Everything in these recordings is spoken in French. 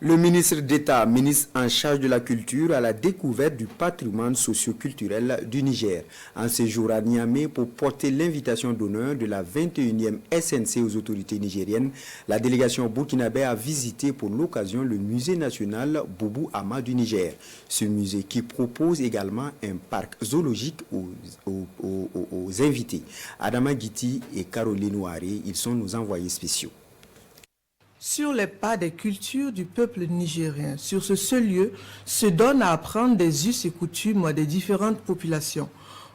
Le ministre d'État, ministre en charge de la culture, à la découverte du patrimoine socio-culturel du Niger. En séjour à Niamey pour porter l'invitation d'honneur de la 21e SNC aux autorités nigériennes, la délégation burkinabé a visité pour l'occasion le musée national Boubou Hama du Niger. Ce musée qui propose également un parc zoologique aux invités. Adama Guiti et Caroline Ouaré, ils sont nos envoyés spéciaux. Sur les pas des cultures du peuple nigérien, sur ce seul lieu, se donne à apprendre des us et coutumes des différentes populations.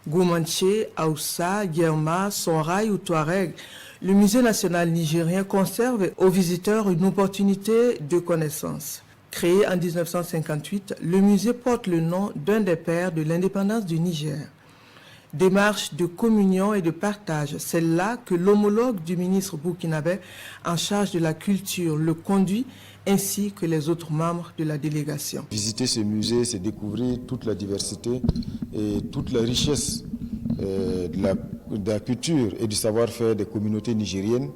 Goumanché, Aoussa, Guerma, Sonraï ou Touareg, le musée national nigérien conserve aux visiteurs une opportunité de connaissance. Créé en 1958, le musée porte le nom d'un des pères de l'indépendance du Niger. Démarche de communion et de partage, c'est là que l'homologue du ministre burkinabé en charge de la culture le conduit, ainsi que les autres membres de la délégation. Visiter ce musée, c'est découvrir toute la diversité et toute la richesse de la culture et du savoir-faire des communautés nigériennes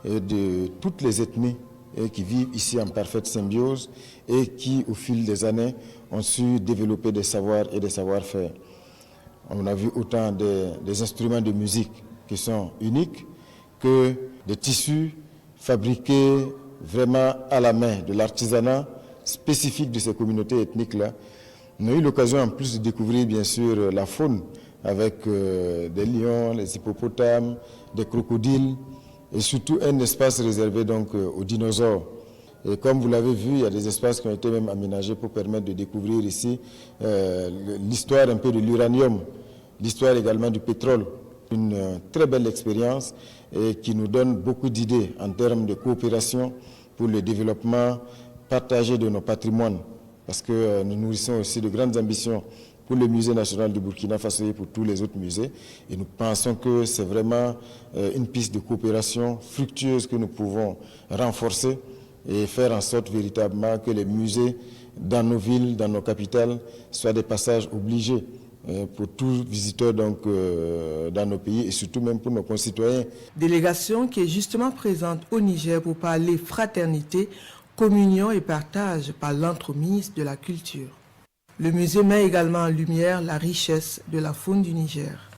et de toutes les ethnies qui vivent ici en parfaite symbiose et qui, au fil des années, ont su développer des savoirs et des savoir-faire. On a vu autant des instruments de musique qui sont uniques que des tissus fabriqués vraiment à la main, de l'artisanat spécifique de ces communautés ethniques-là. On a eu l'occasion en plus de découvrir bien sûr la faune avec des lions, les hippopotames, des crocodiles et surtout un espace réservé donc aux dinosaures. Et comme vous l'avez vu, il y a des espaces qui ont été même aménagés pour permettre de découvrir ici l'histoire un peu de l'uranium, l'histoire également du pétrole. Une très belle expérience et qui nous donne beaucoup d'idées en termes de coopération pour le développement partagé de nos patrimoines. Parce que nous nourrissons aussi de grandes ambitions pour le musée national du Burkina Faso et pour tous les autres musées. Et nous pensons que c'est vraiment une piste de coopération fructueuse que nous pouvons renforcer et faire en sorte véritablement que les musées dans nos villes, dans nos capitales, soient des passages obligés pour tous visiteurs donc, dans nos pays et surtout même pour nos concitoyens. Délégation qui est justement présente au Niger pour parler fraternité, communion et partage par l'entremise de la culture. Le musée met également en lumière la richesse de la faune du Niger.